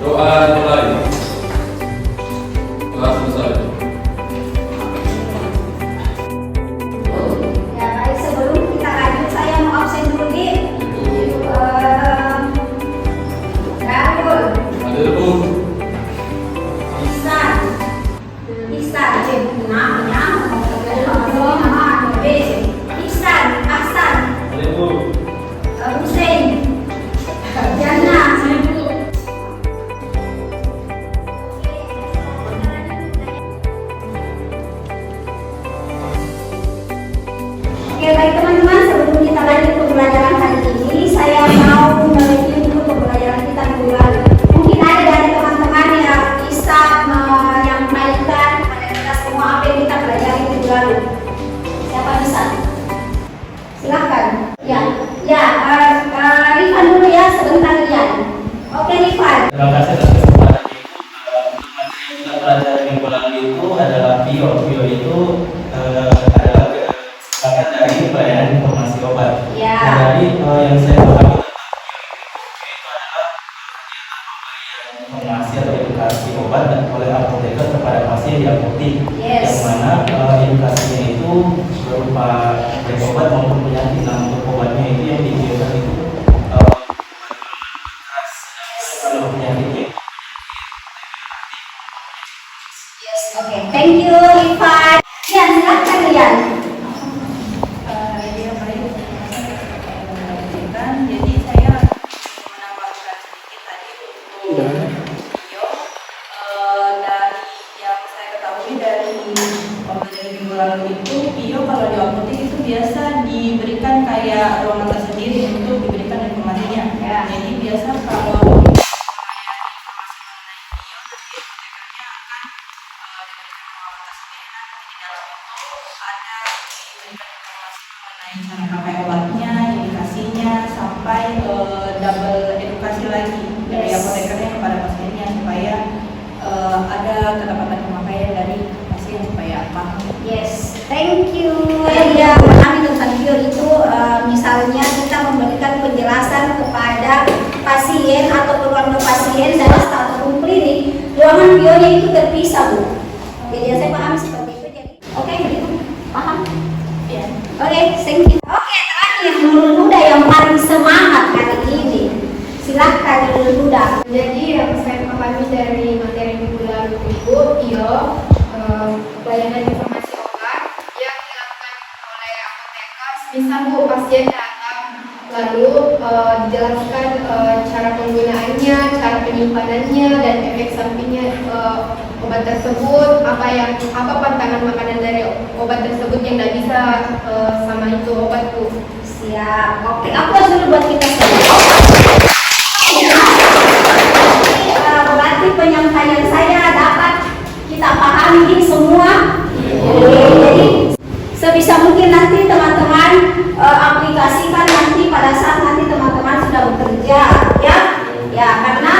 Doa mulai. Doa selesai. Ya baik, sebelum kita lanjut saya mau absen dulu Di. Darul, Ada Bu. Ihsan, Ihsan, namanya Ihsan, Ahsan, Ada Bu. Hussein, Jana. Oke baik teman-teman, sebelum kita lanjut pembelajaran hari ini, saya mau mereview dulu pembelajaran kita minggu lalu. Mungkin ada dari teman-teman yang bisa menyampaikan kepada kita semua apa yang kita pelajari minggu lalu. Siapa bisa? Silahkan. Rifan dulu ya, sebentar Rian. Oke Rifan. Terima kasih atas kesempatan itu. Untuk materi yang kita pelajari minggu lalu itu adalah PIO. PIO itu adalah kesepakatan dari pelayanan informasi obat. Ya. Nah, dari yang saya pahami tentang PIO itu adalah kegiatan pemberian informasi atau edukasi obat oleh apoteker kepada pasien di apotek. Yes. Yang mana edukasinya itu berupa baik obat maupun penyakit. Nah, untuk obatnya itu yang diberikan itu kalau penyakitnya Yes, oke. Thank you Rifan. Rian, silahkan Rian. Jadi saya menambahkan sedikit tadi untuk video dari yang saya ketahui dari pembelajaran minggu lalu itu video kalau di apotek itu biasa diberikan kayak ruangan tersendiri untuk diberikan informasinya. Ya. Jadi biasa kalau cara pakai obatnya, indikasinya, sampai double edukasi lagi dari apotekernya kepada pasiennya supaya ada ketepatan pemakaian dari pasien supaya paham. Yes, thank you. Ya, memahami tentang bio itu misalnya kita memberikan penjelasan kepada pasien atau keluarga pasien dan ataupun klinik, ruangan bionya itu terpisah Bu. Jadi yang saya paham seperti itu. Jadi oke begitu, paham? Ya. Oke, thank you. Oke, terakhir Nurul Huda yang paling semangat kali ini. Silahkan Nurul Huda. Jadi yang saya pahami dari materi minggu lalu itu pelayanan informasi obat yang dilakukan oleh apoteker. Misal Bu, pasien datang lalu dijelaskan cara penggunaannya, cara penyimpanannya, dan efek sampingnya obat tersebut, apa pantangan makanan dari obat tersebut yang tidak bisa sama itu obat Bu. Siap. Oke, aku harus dulu buat kita semua. Berarti penyampaian saya dapat kita pahami ini semua. Jadi sebisa mungkin nanti teman-teman aplikasikan nanti pada saat nanti teman-teman sudah bekerja, ya. Ya, karena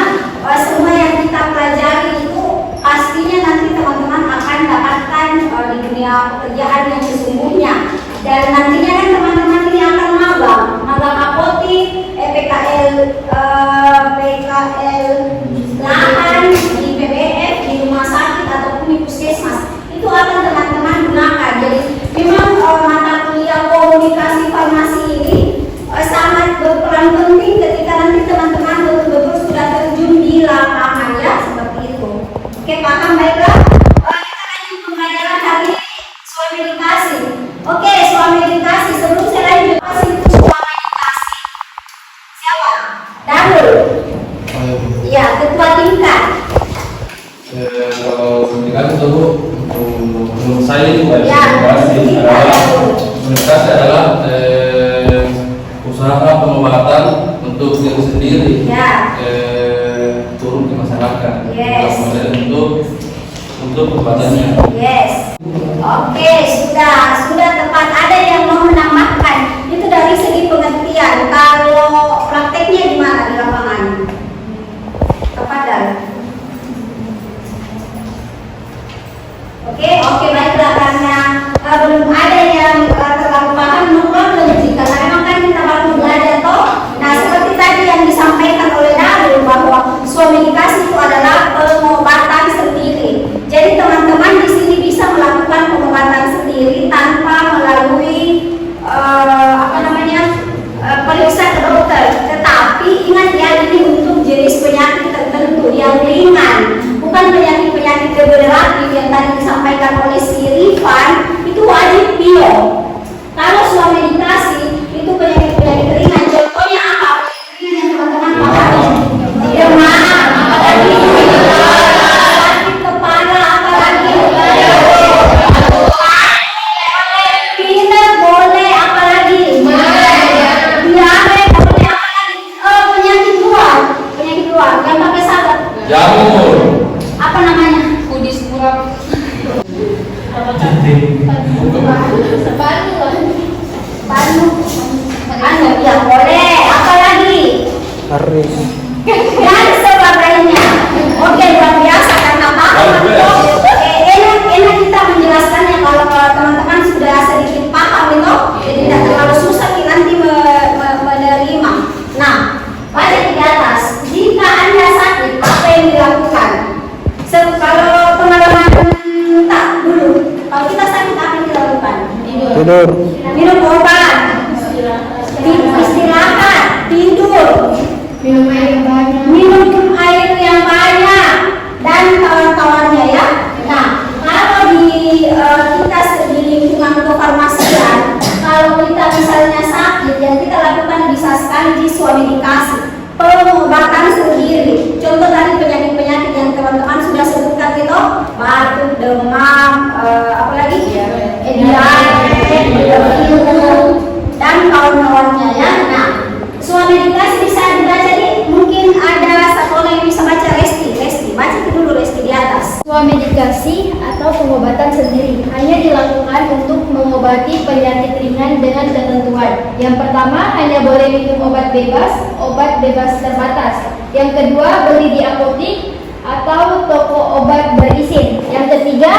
semua yang kita pelajari itu pastinya nanti teman-teman akan dapatkan di dunia pekerjaan yang sesungguhnya. Dan nantinya kan teman-teman ini akan magang apotek, PKL lahan di PBF, di rumah sakit ataupun di puskesmas. Itu akan teman-teman gunakan. Jadi memang mata kuliah komunikasi farmasi ini sangat berperan penting ketika nanti teman-teman betul-betul sudah terjun di lapangan, ya, seperti itu. Oke, paham baiklah. Kita lanjut pembelajaran hari ini, suami edukasi. Oke, suami edukasi. Sebelum saya lanjut, apa itu suami edukasi? Siapa? Darul. Iya, ketua tingkat. Kalau komunikasi itu menurut saya itu Ya, komunikasi adalah usaha pengobatan untuk diri sendiri, Ya. turun ke masyarakat. Yes. Kemudian untuk pengobatan. Yes. Oke, sudah tepat. Ada yang mau menambahkan? Itu dari segi pengertian. Kalau prakteknya gimana di lapangan? Kepada. Oke, baiklah, karena belum ada yang terlalu paham, nomor jika memang kan kita baru belajar toh. Nah, seperti tadi yang disampaikan oleh Darul bahwa suami dikasih itu federatif yang tadi disampaikan oleh si Rifan itu wajib bio. Kalau suami dikasih itu penyakit ringan, contohnya apa? Penyakit ringan yang teman-teman pahami. Demam, apalagi sakit kepala, apalagi pilek boleh, apalagi diare boleh, apalagi penyakit luar yang pakai sabar. Jamur. Apa namanya? Kudis kurang. Anu ya boleh, apalagi dan sebagainya. Oke, luar biasa karena paham. Enak kita menjelaskannya kalau teman-teman sudah sedikit paham itu, jadi tidak terlalu susah nanti menerima. Nah, balik di atas. Jika Anda sakit, apa yang dilakukan? Kalau pengalaman tak dulu, kalau kita sakit apa yang dilakukan? Tidur. Minum obat, istirahat, tidur, minum air yang banyak dan kawan-kawannya ya. Nah, kalau kita di lingkungan kefarmasian, kalau kita misalnya sakit, yang kita lakukan bisa sekali di suami dikasih pengobatan sendiri. Contoh tadi penyakit-penyakit yang teman-teman sudah sebutkan itu, batuk, demam, apalagi dan kawan-kawannya ya. Nah, suami dikasih bisa dibaca nih, mungkin ada satu orang yang bisa baca. Resti, baca dulu Resti di atas. Suami dikasih atau pengobatan sendiri hanya dilakukan untuk mengobati penyakit ringan dengan ketentuan. Yang pertama, hanya boleh minum obat bebas terbatas. Yang kedua, beli di apotik atau toko obat berizin. Yang ketiga,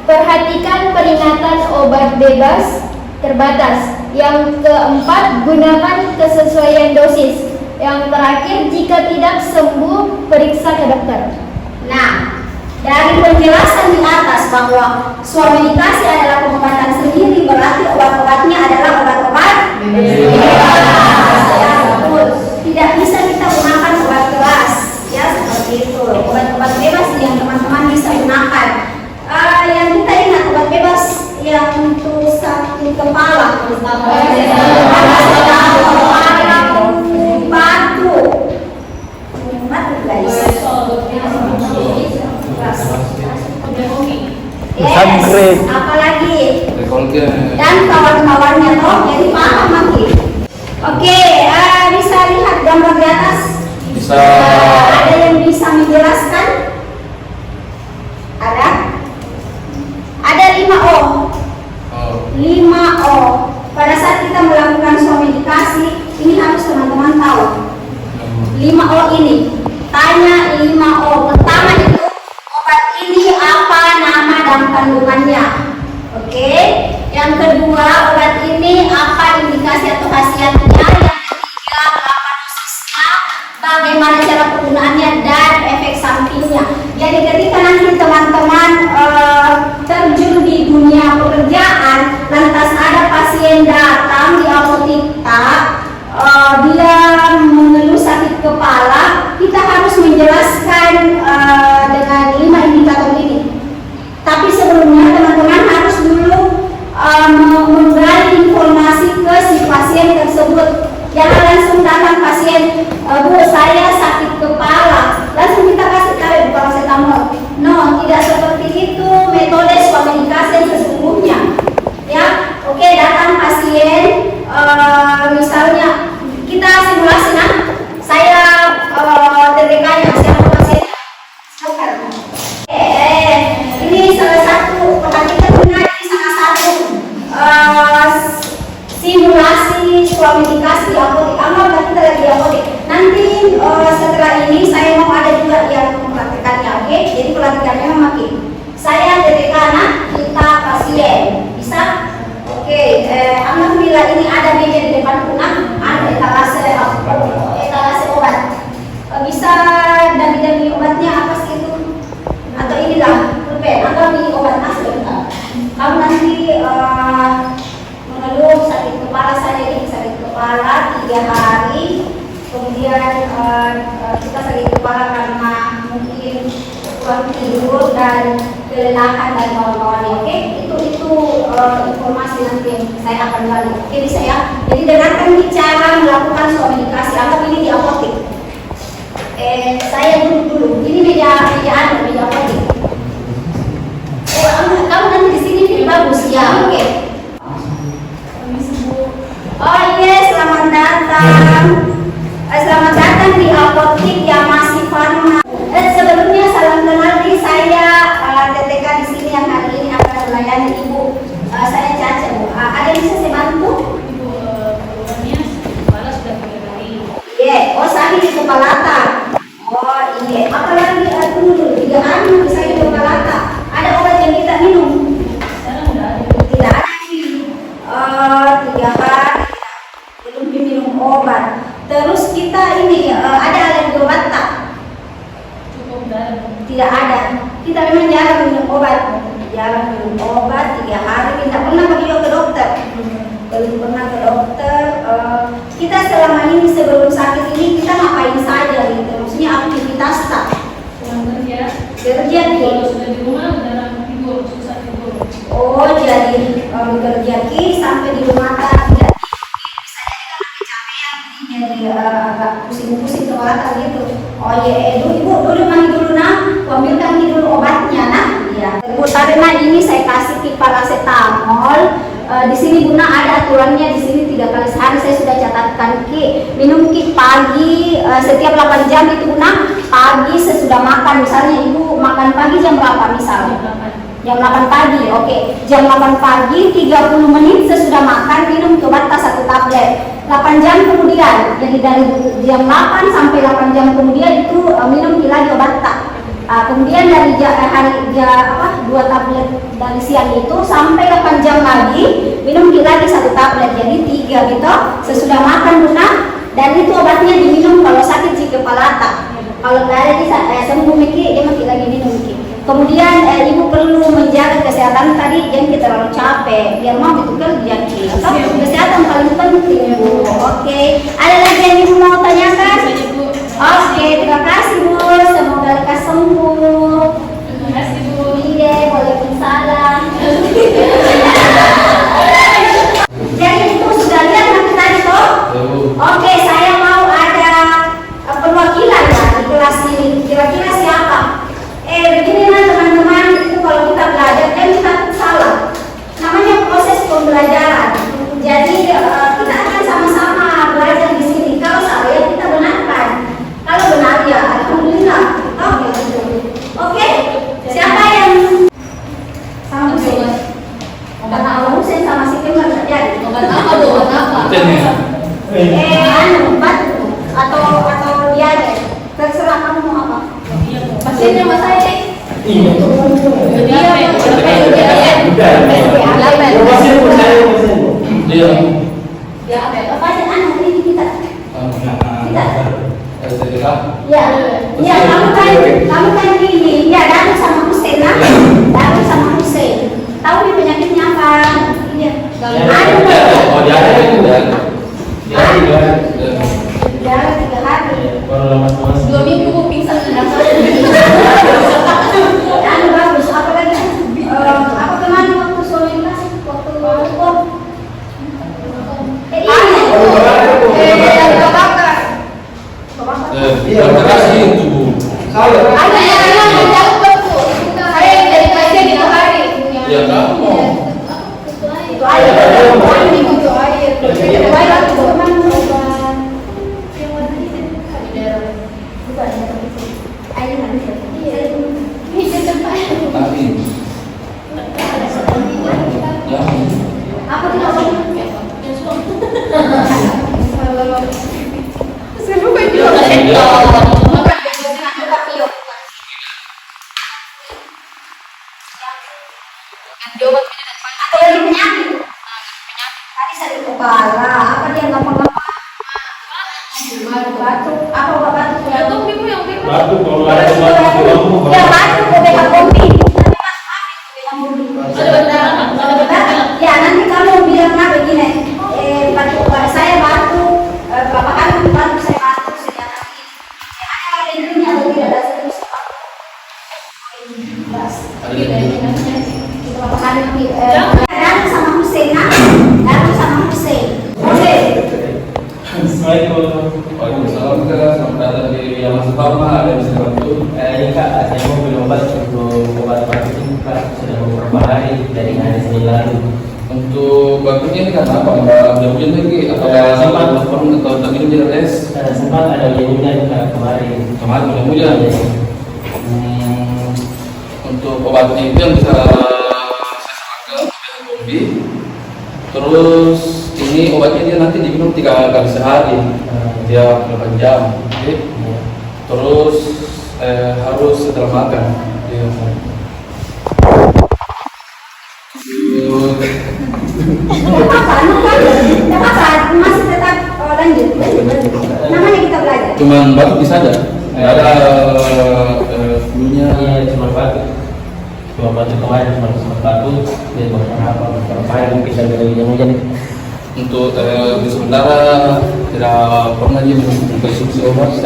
perhatikan peringatan obat bebas terbatas. Yang keempat, gunakan kesesuaian dosis. Yang terakhir, jika tidak sembuh, periksa ke dokter. Nah, dari penjelasan di atas bahwa suami dikasih adalah pengobatan sendiri, berarti obat-obatnya adalah obat-obat bebas. Ya, betul. Tidak bisa kita gunakan obat keras, ya seperti itu. Obat-obat bebas yang teman-teman bisa gunakan. Yang kita ingat obat bebas yang untuk sakit kepala, batuk guys. Sunbreak. Apalagi Rekolgen. dan kawan-kawannya toh, jadi paham lagi. Oke, bisa lihat gambar di atas. Bisa. Ada yang bisa menjelaskan? Ada 5O. Oh. 5O. Pada saat kita melakukan suami dikasih, ini harus teman-teman tahu. 5O ini. Tanya 5O. Pertama itu obat ini apa nama dan kandungannya. Oke. Yang kedua, obat ini apa indikasi atau khasiatnya. Yang ketiga, berapa dosisnya, bagaimana cara penggunaannya dan efek sampingnya. Jadi ketika nanti teman-teman terjun di dunia pekerjaan, lantas ada pasien datang di apotik, dia mengeluh sakit kepala, kita harus menjelaskan dengan 5 indikator ini. Tapi sebelumnya teman-teman harus dulu menggali informasi ke si pasien tersebut. Jangan langsung datang pasien, Bu saya sakit kepala, langsung kita kasih tahu paracetamol. No, tidak seperti itu metode suami dikasih sesungguhnya. Ya, oke, datang pasien, misalnya kita simulasi nah, saya TTK-nya siapa pasiennya? Silakan. Ini salah satu perhatikan benar, ini salah satu simulasi suami dikasih apotik. Amal kita lagi apotik. Nanti setelah ini saya mau ada juga yang mempraktikannya, oke? Jadi pelatihannya makin. Saya TTK anak, kita pasien, bisa? Oke, alhamdulillah ini ada meja di depan punah, ada etalase obat. Bisa dami-dami obatnya apa sih itu? Atau inilah pulpen atau di obat asli. Kamu nanti mengeluh sakit kepala, saya ini sakit kepala 3 hari, kemudian kita sakit kepala karena mungkin kurang tidur dan kelelahan dan kawan-kawannya. Oke, itu informasi nanti yang saya akan balik. Oke, bisa ya. Jadi dengarkan cara melakukan medikasi. Anggap ini di apotek. Saya duduk dulu. Ini meja apotek. Kamu nanti di sini nih bagus ya. Oke. Oh iya, selamat datang. Selamat datang di apotek yang masih Farma. Sebelumnya salam kenal nih, saya TTK di sini yang hari ini akan melayani Ibu. Saya Caca, Bu. Ada yang bisa saya bantu? Ibu, keluarnya kepala sudah 3 kali. Iya. Oh, sakit di kepala. Oh iya. Apalagi dulu 3 hari bisa di kepala. Ada obat yang kita minum? Sekarang udah ada. Tidak ada. 3 hari belum diminum obat. Terus kita ini ada alergi obat tak? Cukup udah ada. Tidak ada. Kita memang jarang minum obat. Jarang minum obat 3 hari. Tidak pernah pergi ke dokter. Belum pernah ke dokter. Kita selama ini sebelum sakit ini kita ngapain saja gitu? Maksudnya aktivitas tak? Pulang kerja. Kerja Kalau nih. sudah di rumah jarang tidur, susah tidur. Oh, jadi bekerja ki sampai di rumah tak? Tidak. Bisa jadi karena kecapean jadi agak pusing-pusing kepala gitu. Oh iya, ibu dulu mandi dulu nah, ambilkan dulu obatnya nah. Iya. Ibu karena ini saya kasih ki paracetamol. Di sini Buna ada aturannya, di sini 3 kali sehari saya sudah catatkan ki. Minum ki pagi setiap 8 jam itu Buna. Pagi sesudah makan, misalnya ibu makan pagi jam berapa misalnya? Jam 8 pagi, oke. Jam 8 pagi 30 menit sesudah makan minum obat 1 tablet. 8 jam kemudian, jadi dari jam 8 sampai 8 jam kemudian itu minum lagi obat tak. Kemudian dari 2 tablet dari siang itu sampai 8 jam lagi minum lagi 1 tablet, jadi 3 gitu sesudah makan Buna. Dan itu obatnya diminum kalau sakit di kepala tak. Kalau dari sembuh Miki, dia masih lagi minum Miki. Kemudian ibu perlu menjaga kesehatan tadi, jangan kita terlalu capek biar mau itu kerja Ki. Kesehatan paling penting Bu. Oke. Ada lagi yang ibu mau tanyakan? Oke, terima kasih Bu. Semoga lekas sembuh. Terima kasih Bu. Iya, waalaikumsalam. Jadi ibu sudah lihat nanti tadi toh? Oke, saya mau ada perwakilan ya di kelas ini. Kira-kira siapa? Beginilah teman-teman, itu kalau kita belajar kan kita salah. Namanya proses pembelajaran. Jadi kita akan sama-sama belajar di sini. Kalau salah ya kita benarkan. Kalau benar ya alhamdulillah. Oke. Siapa yang sama Husein? Karena Allah Husein sama si Kemal terjadi. Obat apa Bu? Obat apa? Batu atau dia terserah kamu mau apa. Pasiennya Mas saya. Iya. Kamu kan ini ya Daru sama Husein lah. Daru sama Husein. Tahu nih penyakitnya apa? Iya. Oh, dia ada itu kan? Darah 3 hari. Baru lemas-lemas. 2 minggu Bu pingsan. Anu bagus. Apa lagi? Apa kemarin waktu suami kasih waktu kok? Terima kasih itu Bu. Ada yang menjawab Bu. Saya jadi pasien itu hari. Ya kamu. Itu aja. Itu aja. Itu aja. Tapi. Ya. Apa tidak boleh? Atau lagi penyakit? Tadi sakit kepala. Apa dia ngapa-ngapa? Batuk. Apa obat batuk? Batuk Ibu yang Ibu. Batuk kalau ada batuk. Ya batuk obat kombi. Ada benar. Ya nanti kamu bilangnya begini. Batuk saya batuk. Berapa kali batuk saya batuk sejak hari ini. Ada alerginya atau tidak ada serius? Daru sama Hussein, Daru sama Hussein. Oke. Assalamualaikum. Waalaikumsalam, Kak. Selamat datang di Yaman Sukama. Ada yang bisa bantu? Ini Kak, saya mau beli obat untuk obat batuk ini Kak, sudah beberapa hari dari hari Senin lalu. Untuk batuknya ini karena apa? Ada hujan lagi? Atau Sempat. atau tak minum jelas es? Sempat ada hujan Kak kemarin. Kemarin mudah hujan. Untuk obatnya itu yang bisa saya sarankan ada kombi. Terus ini obatnya dia nanti diminum 3 kali sehari, tiap 8 jam. Oke? Terus harus setelah makan. Ya. Masih tetap lanjut. Namanya kita belajar. Cuman batuk bisa aja. Ada flu-nya. Iya, cuma batuk. Cuma batuk kemarin, cuma batuk. Dia beberapa hari mungkin saya dari hujan. Untuk di sementara tidak pernah dia minum konsumsi obat.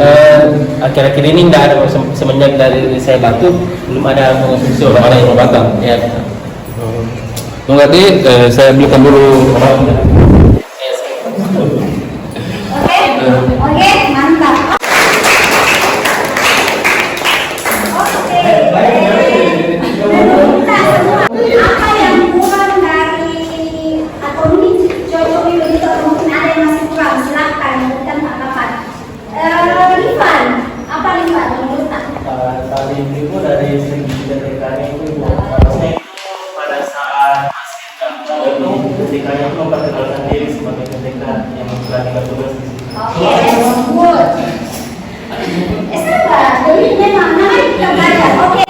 Akhir-akhir ini tidak ada semenjak dari saya batuk belum ada mengonsumsi Belum ada pengobatan. Ya. Tunggu tadi saya belikan dulu. Oke, mantap. Apa yang kurang dari atau mungkin cocok begitu atau mungkin ada yang masih kurang, silakan kita katakan. Rifan, apa Rifan menurut Tadi itu dari segi ketekannya itu harusnya itu pada saat masih itu ketikanya itu memperkenalkan diri sebagai ketika yang menjalankan tugas di situ. Oke, good. Sabar, jadi memang namanya kita belajar. Oke,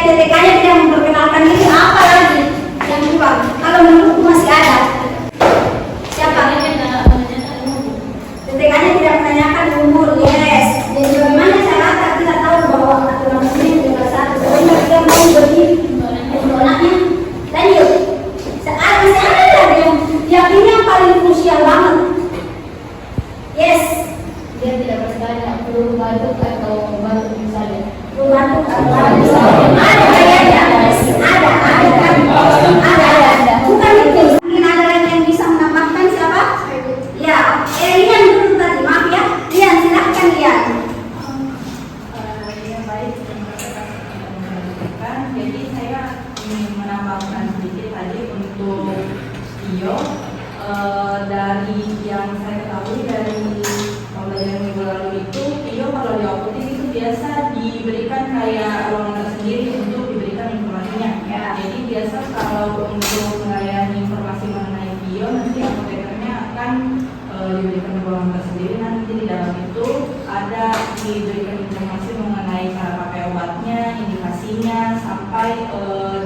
TTK-nya tidak memperkenalkan diri, apa lagi yang kurang? Kalau menurutku masih ada. Siapa? TTK-nya tidak menanyakan umur, yes. Dan bagaimana cara kita tahu bahwa aturan ini juga satu. Sebenarnya kita mau berdiri, anaknya. Lanjut. Sekarang masih ada yang ini yang paling krusial banget. Yes. Dia tidak bertanya perlu batuk atau batuk misalnya. Perlu batuk atau batuk misalnya. Ada. Bukan itu. Mungkin ada yang bisa menambahkan siapa? Ya, Rian dulu tadi. Maaf ya. Rian, silahkan Rian. Yang baik jadi saya ingin menambahkan sedikit tadi untuk Tio. Dari yang saya ketahui dari pembelajaran minggu lalu itu Tio kalau di apotek itu biasa diberikan kayak ruangan tersendiri untuk diberikan informasinya. Ya. Jadi biasa kalau untuk melayani informasi mengenai Tio nanti apotekernya akan diberikan ruangan tersendiri. Nanti di dalam itu ada diberikan informasi mengenai cara pakai obatnya, indikasinya, sampai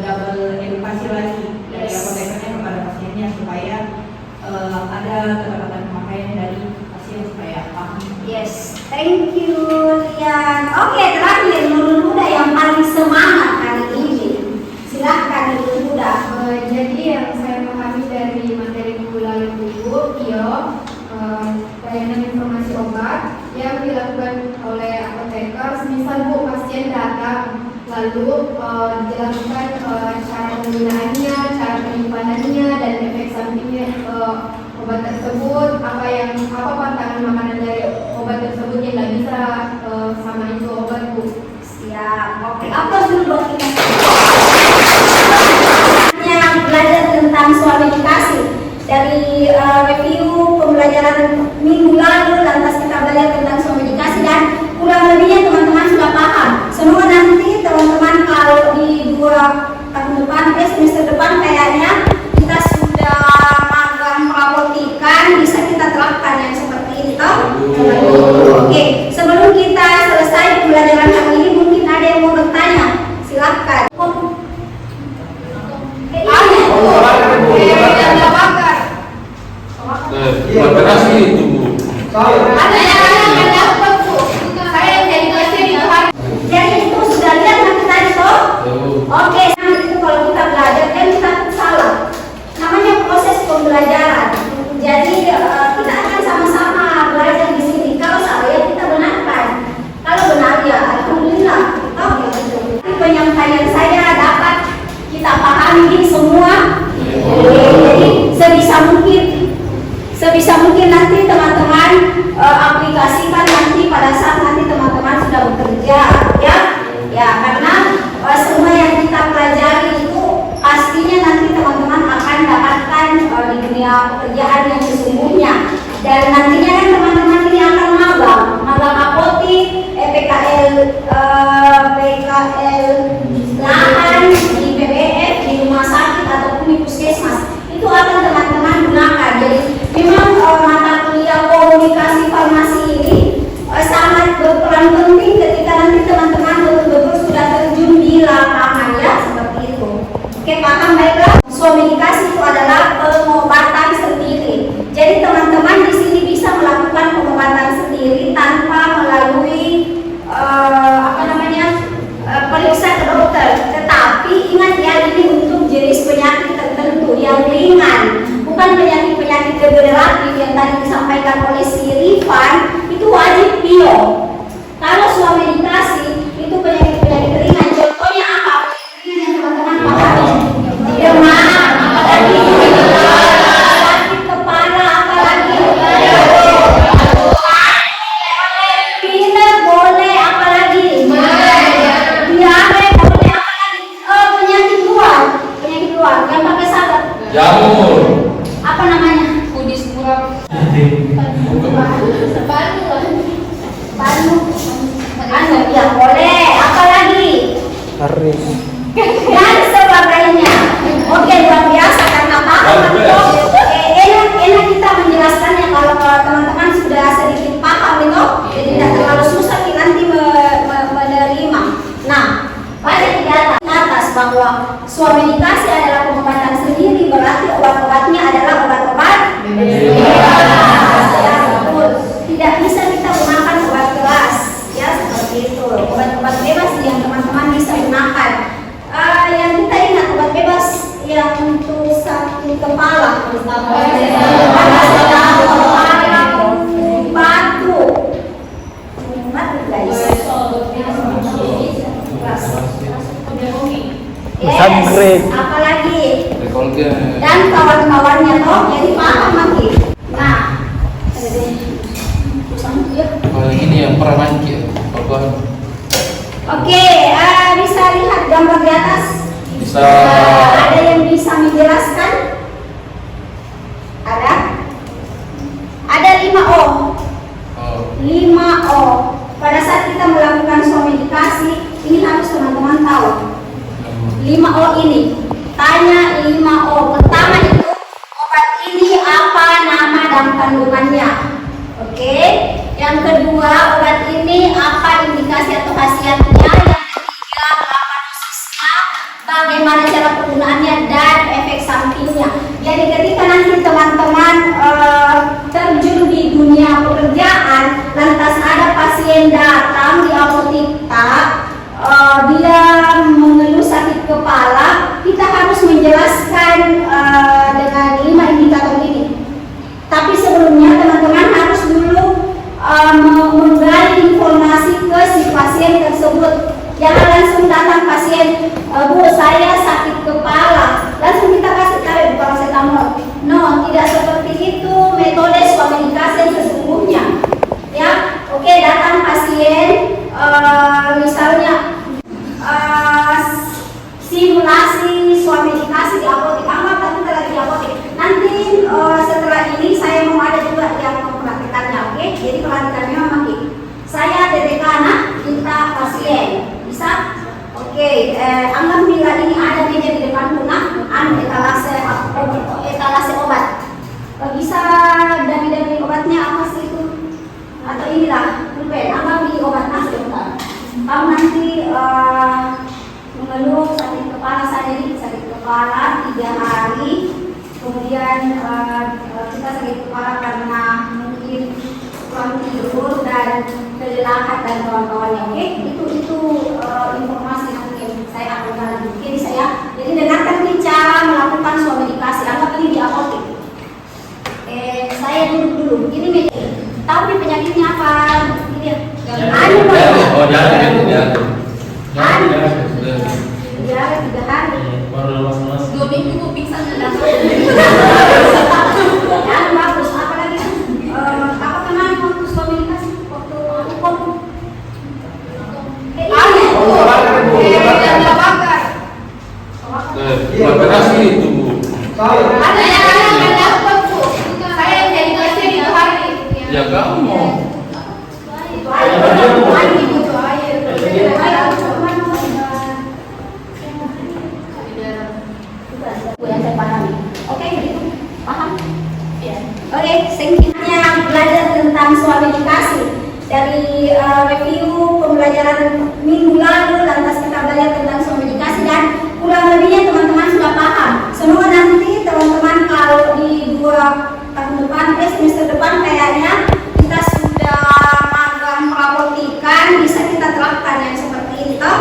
double edukasi lagi dari apotekernya kepada pasiennya supaya ada kata-kata pemakaian dari pasien supaya paham. Yes, thank you Rian. Oke, terakhir Nurul Huda yang paling semangat hari ini. Silahkan Nurul Huda. Jadi yang saya pahami dari materi minggu lalu itu, layanan informasi obat yang dilakukan oleh apoteker. Misal Bu, pasien datang lalu dijelaskan cara penggunaannya, cara penyimpanannya, dan efek sampingnya obat tersebut, apa pantangan makanan dari obat tersebut yang tidak bisa sama itu obat Bu. Siap. Oke, aplaus dulu buat kita. Yang belajar tentang soal medikasi dari review pembelajaran minggu lalu, lantas kita belajar tentang soal medikasi dan kurang lebihnya teman-teman sudah paham. Semoga nanti teman-teman kalau di 2 tahun depan, semester depan kayaknya kita sudah magang perapotikan, bisa kita terapkan yang seperti ini toh. Ya, karena semua yang kita pelajari itu pastinya nanti teman-teman akan dapatkan di dunia pekerjaan yang sesungguhnya. Dan nantinya kan teman-teman ini akan magang apotik, PKL lahan, di PBF, di rumah sakit ataupun di puskesmas. Itu akan teman-teman gunakan. Jadi memang mata kuliah komunikasi farmasi ini sangat berperan penting ketika nanti teman-teman betul-betul sudah terjun di lapangan, ya, seperti itu. Oke, paham baiklah. Komunikasi itu adalah pengobatan sendiri. Jadi teman-teman di sini bisa melakukan pengobatan sendiri tanpa melalui periksa ke dokter. Tetapi ingat ya, ini untuk jenis penyakit tertentu yang ringan, bukan penyakit-penyakit degeneratif yang tadi disampaikan oleh si Rifan. Itu wajib bio. Kalau suamedikasi itu penyakit-penyakit ringan. Contohnya apa? Penyakit ringan yang teman-teman pahami. Demam, apalagi sakit kepala, apalagi pilek boleh, apalagi diare boleh, apalagi penyakit luar yang pakai sabet. Jamur. Apa namanya? Kudis kurang. Banu. Ya boleh, apalagi Haris. dan sebagainya. Oke, luar biasa karena paham. Enak kita menjelaskannya kalau teman-teman sudah sedikit paham itu, jadi tidak terlalu susah kita nanti menerima. Nah, banyak di atas bahwa suamedikasi adalah pengobatan sendiri, berarti obat-obatnya adalah obat-obat bebas. Ya, betul. Tidak bisa kita gunakan obat keras, ya, seperti itu. Obat-obat bebas yang teman-teman bisa gunakan. Yang kita ingat obat bebas yang untuk sakit kepala, batu guys. Sangkret. Apalagi Rekolgen. dan kawan-kawannya toh, jadi paham lagi. Nah, Ini yang peramangkir. Korban. oke, bisa lihat gambar di atas. Bisa. Ada yang bisa menjelaskan? Ada 5O. Oh. 5O. Pada saat kita melakukan suamedikasi, ini harus teman-teman tahu. 5O ini. Tanya 5O. Pertama itu, obat ini apa nama dan kandungannya? Oke. Yang kedua, obat ini apa indikasi atau khasiatnya? Yang ketiga, berapa dosisnya? Bagaimana cara penggunaannya dan efek sampingnya? Jadi ketika nanti teman-teman terjun di dunia pekerjaan, lantas ada pasien datang di apotek, dia mengeluh sakit kepala, kita harus menjelaskan dengan 5 indikator ini. Tapi sebelumnya teman-teman harus dulu menggali informasi ke si pasien tersebut. Jangan langsung datang pasien, Bu, saya sakit kepala, langsung kita kasih tahu paracetamol. No, tidak seperti itu metode suamedikasi yang sesungguhnya. Ya, oke, datang pasien, misalnya simulasi suamedikasi di apotek, anggap kita lagi di apotek. Nanti setelah ini saya mau ada juga yang mempraktekannya, oke? Jadi pelatihannya makin. Saya DTK anak, kita pasien, bisa? Oke, anggap bila ini ada meja di depan punah, etalase obat. Bisa dami-dami obatnya apa sih itu? Atau inilah, pulpen, anggap di obat nasib. Kamu nanti mengeluh sakit kepala, saya ini sakit kepala 3 hari, kemudian kita sakit kepala karena mungkin kurang tidur dan kelelahan dan kawan-kawannya. Oke, itu informasi nanti yang saya akan lanjutkan. Jadi jadi dengarkan nih cara melakukan suamedikasi. Anggap ini di apotek. Saya duduk dulu. Ini meja. Tahu nih penyakitnya apa? Ini ya. Oh, jangan. Diare 3 hari. Baru lemas-lemas. 2 minggu gue pingsan dan Bagus. Apalagi apa kemarin waktu suamedikasi waktu aku minggu lalu, lantas kita belajar tentang komunikasi dan kurang lebihnya teman-teman sudah paham. Semoga nanti teman-teman kalau di 2 tahun depan, semester depan kayaknya kita sudah magang melaportikan, bisa kita terapkan yang seperti ini toh.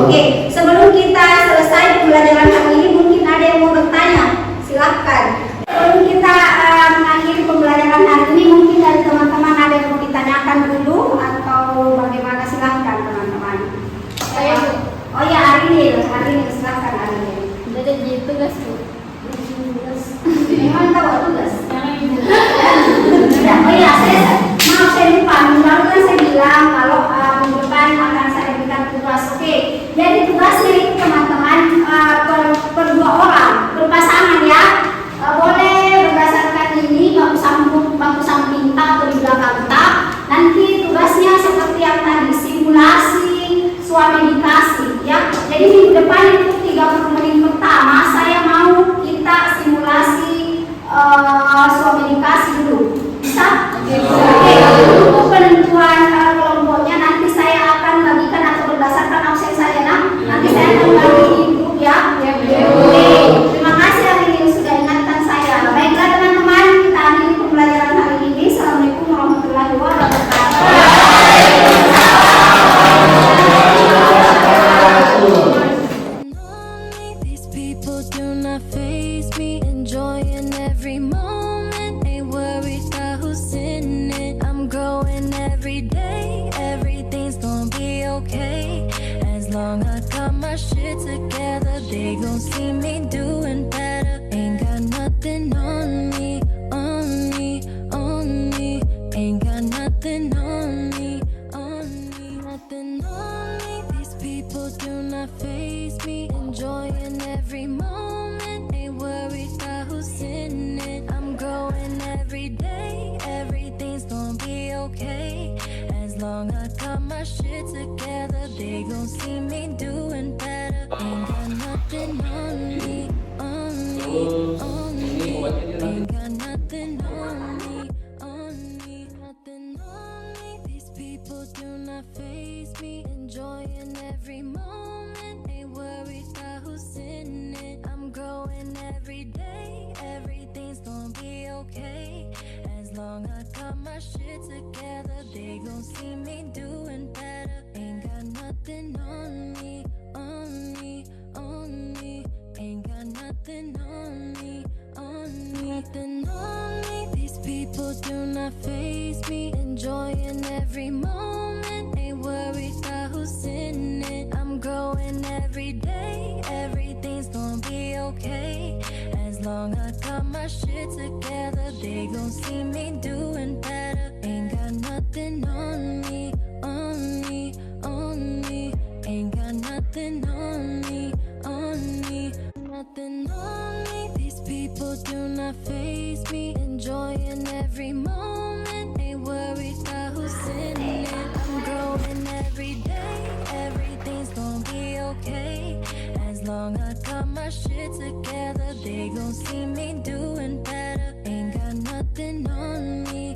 Oke, sebelum kita selesai pembelajaran hari ini mungkin ada yang mau bertanya, silakan. Sebelum kita mengakhiri pembelajaran hari ini mungkin dari teman-teman ada yang mau ditanyakan dulu atau bagaimana, silakan teman-teman. Saya Oh ya, hari ini silakan hari ini. udah jadi tugas Bu. Memang tahu tugas. Yang Oh iya, saya lupa. Minggu lalu kan saya bilang kalau minggu depan akan saya berikan tugas. Oke, jadi tugasnya itu teman-teman per 2 orang berpasangan ya. Boleh berdasarkan ini bangku samping tak atau di belakang tak. Nanti tugasnya seperti yang tadi, simulasi suami dikasih ya. Jadi minggu depan itu 30 menit pertama saya mau kita simulasi suami dikasih dulu. Bisa? Oke. Untuk penentuan kelompoknya nanti saya akan bagikan atau berdasarkan absen saya nanti saya akan bagi di grup ya. Oke. Terima kasih hari ini sudah ingatkan saya. Baiklah teman-teman, kita akhiri pembelajaran hari ini. Assalamualaikum warahmatullahi wabarakatuh. These people do not faze me, enjoying every moment, ain't worried about who's in it. I'm growing every day, everything's gonna be okay. As long as I got my shit together, they gon' see me doing better. Ain't got nothing on me, on me, on me. Ain't got nothing on me, on me, nothing on me. These people do not faze me, enjoying every moment, ain't worried about who's in it. I'm growing every day, everything's gonna be okay. As long as I got my shit together, they gon' see me doing better. Ain't got nothing on me, on me, on me. Ain't got nothing on me, on me, nothing on me. These people do not faze me, enjoying every moment, ain't worried about who's in it. I'm growing every day, everything's gonna be okay. As long as I got my shit together, they gon' see me doing better. Ain't got nothing on me, on me, on me. Ain't got nothing on me, on me, nothing on me. These people do not faze me, enjoying every moment, ain't worried about who's in it. I'm growing every day, everything's gonna be okay. As long as I got my shit together, they gon' see me doing better. Ain't got nothing on me, on me, on me. Ain't got nothing on me, on me, nothing on me. These people do not faze me, enjoying every moment, ain't worried about who's in it. I'm growing every day, everything's gonna be okay. As long as I got my shit together, they gon' see me doing better. Ain't got nothing on me,